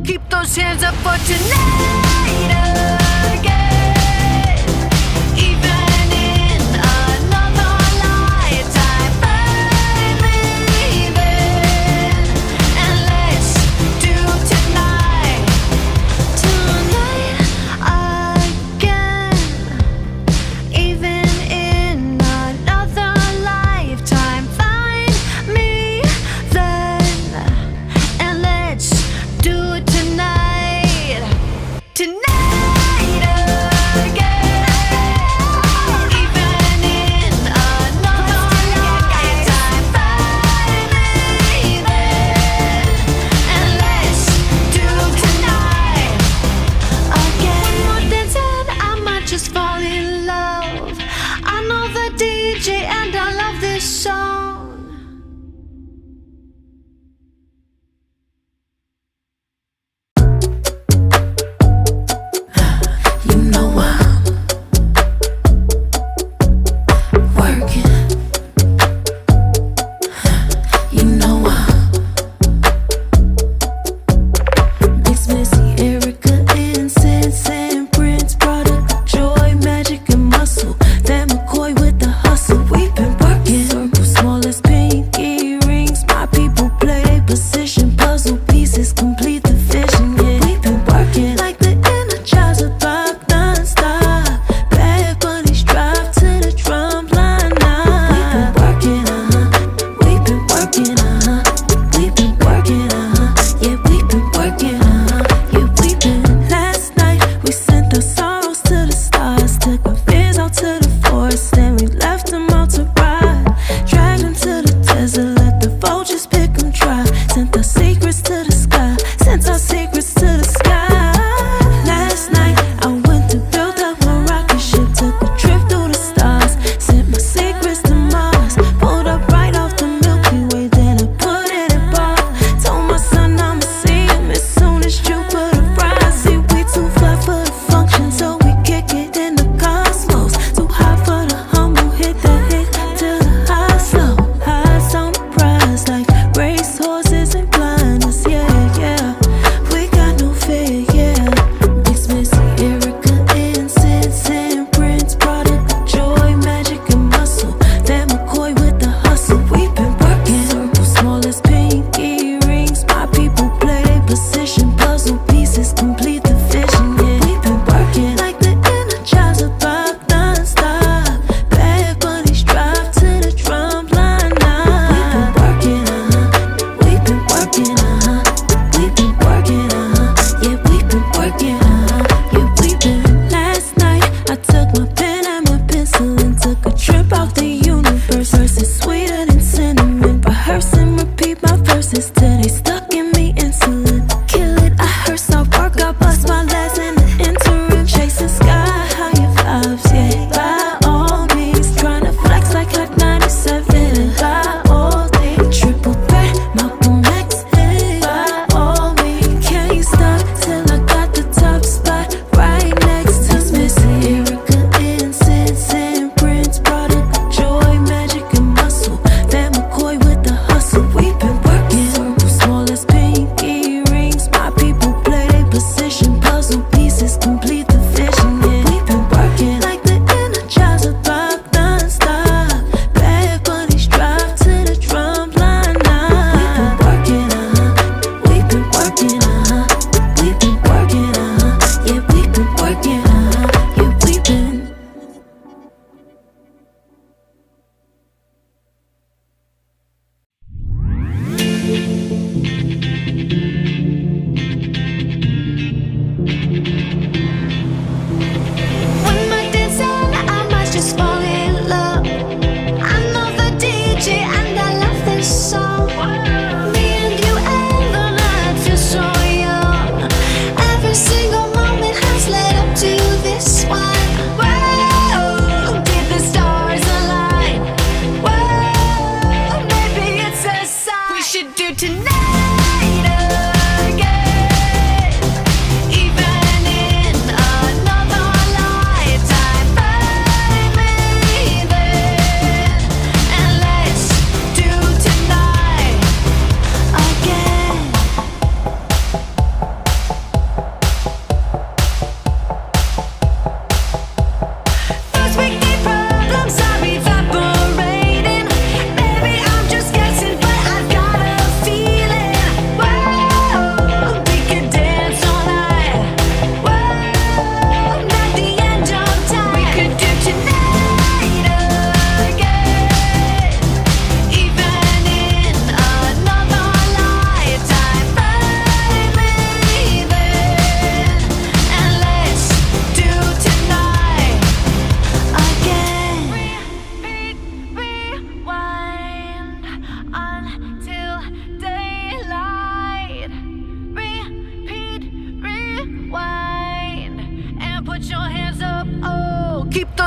Keep those hands up for tonight again. Even in another lifetime, find me then. And let's do tonight again. Even in another lifetime, find me then. And let's do it tonight. Tonight again. Even in another lifetime, find me then. And let's do tonight again. One more dance and I might just fall in love. I know the DJ and I love this song. You know I'm working. You know I'm Mix Missy, Erica, Incense and Prince, Prada, Joy, Magic and Muscle. That McCoy with the hustle. We've been working. Circle small as pinky rings. My people play their position. Puzzle pieces complete the vision. Yeah, we've been working like the Energizer rock non-stop. Bad bunnies drive to the drum line now. We've been working, we've been working, we've been working, yeah, we've been working, yeah, we've been. Last night we sent our sorrows to the stars, took our fears out to the forest, then we left them out to ride. Dragged them to the desert, let the vultures pick them dry. Sent our secrets to the sky, sent our secrets to the sky. Last night I went to build up my rocket ship, took a trip through the stars, sent my secrets to Mars. Pulled up right off the Milky Way, then I put it in bar. Told my son I'ma see him as soon as Jupiter rise. See, we too fly for the function, so we kick it in the cosmos. Too high for the humble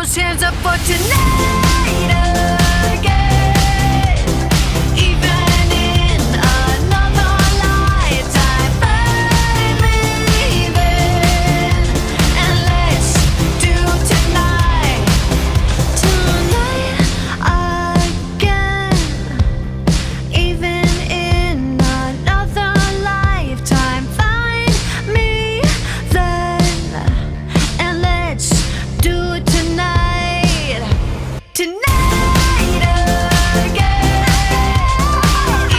those hands up for tonight again. Even in another lifetime, find me then, and let's do tonight again. Even in another lifetime, find me then, and let's do it tonight. Tonight again.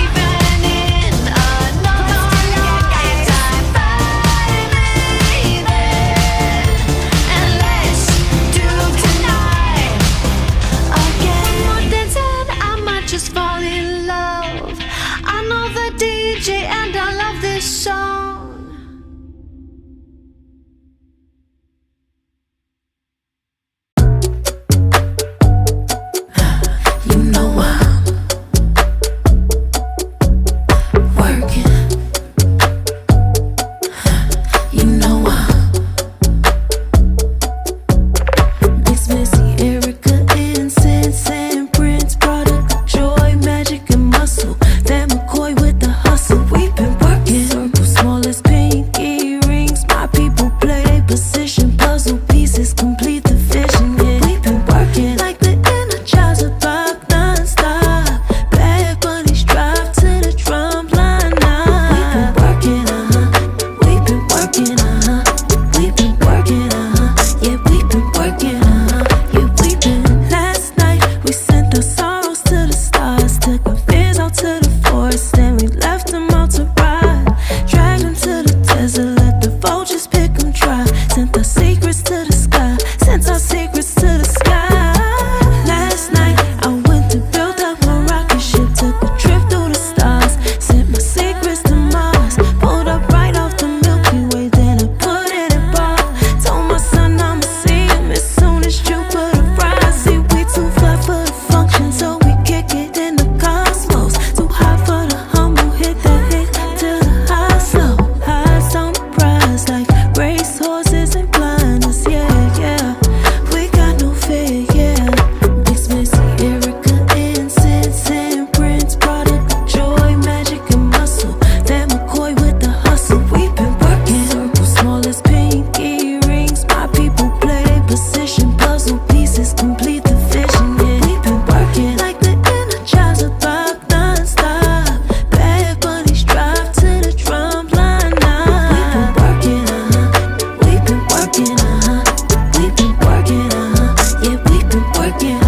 Even in another lifetime, find me then, and let's do tonight again. More than 10, I might just fall in love. I know the DJ and I love this song. You know I'm working. You know I'm Mix Missy, Erica, Incense and Prince, product of joy, magic and muscle. That McCoy with the hustle. We've been working. Circle small as pinky rings. My people play their position. Puzzle pieces complete the vision. Yeah, we've been working like the Energizer rock non-stop. Bad bunnies drive to the drum line now. We've been working, we've been working, we've been working, yeah, we've been working, yeah, we've been. Last night we sent our sorrows to the stars, took our fears out to the forest, and we left them out to ride. Dragged them to the desert, let the vultures pick them dry. Sent our secrets to the sky, sent our secrets to the sky. Last night I went to build up my rocket ship, took a trip through the stars, sent my secrets to Mars. Pulled up right off the Milky Way, then I put it in bar. Told my son I'ma see him as soon as Jupiter rise. See, we too fly for the function, so we kick it in the cosmos. Too high for the humble, hit that hit till the high slow. Highs on the prize like race horses and blinders, yeah, yeah. We got no fear, yeah. Mix Missy, Erica, Incense and Prince, product of joy, magic and muscle. That McCoy with the hustle. We've been working. Circle small as pinky rings. My people play their position. Puzzle pieces complete the vision. Yeah, we've been working like the Energizer rock non-stop. Bad bunnies drive to the drum line now. We've been working, we've been working, we've been working, yeah, we've been working,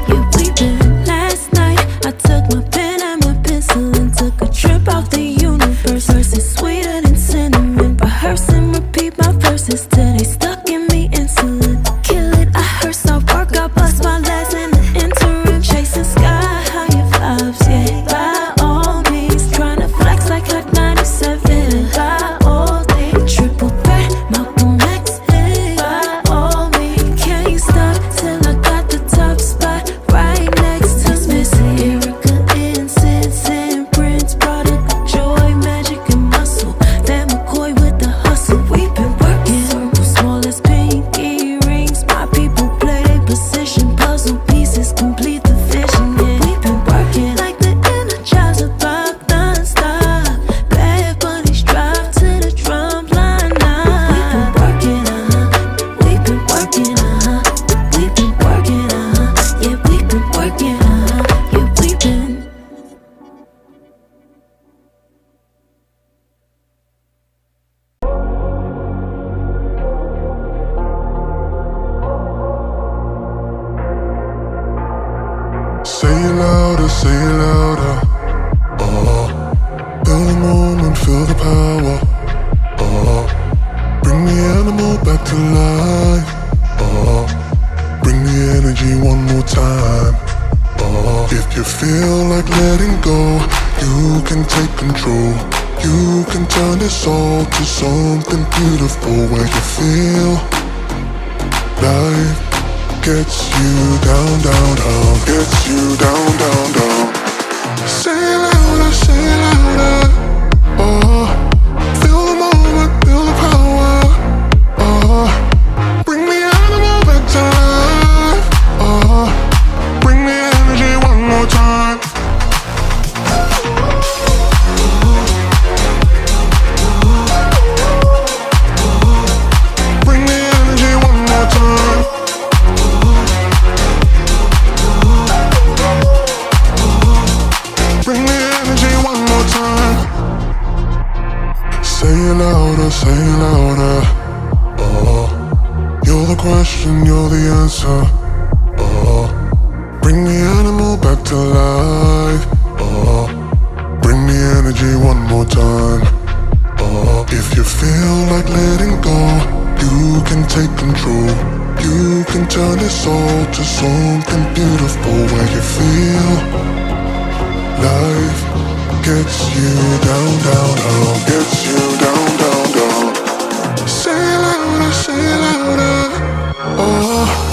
yeah, we've been. Last night I took my pen and my pencil and took a trip out the universe. Verses sweeter than cinnamon. Rehearse and repeat my verses till they stuck in me insulin. Kill it, I hearse, I work, I bust my legs in the interim. Chasing sky higher vibes, yeah. By all means, tryna flex like Hot 97. By all means, triple threat, Malcolm X. Hey, by all means, can't stop till I got the top spot right next to Missy, Erica, Incense and Prince, product of joy, magic and muscle. That McCoy with the hustle. We've been working. Circle small as pinky rings. My people play their position. Puzzle pieces complete the vision. Yeah, we've been working like the Energizer rock non-stop. Bad bunnies drive to the drum line now. We've been working, we've been working, we've been working, yeah, we've been working, yeah, we've been. Say it louder, say it louder. Feel the moment, feel the power. Bring the animal back to life. Bring the energy one more time. If you feel like letting go, you can take control. You can turn this all to something beautiful, where you feel life gets you down, down, down, gets you down, down, down. Say it louder, say it louder. Feel the moment, feel the power. Bring the animal back to life. say louder. Oh, you're the question, you're the answer. Oh, bring the animal back to life. Oh, bring the energy one more time. Oh, if you feel like letting go, you can take control. You can turn this all to something beautiful, where you feel life gets you down, down, down, gets you down, down, down. Say louder, oh.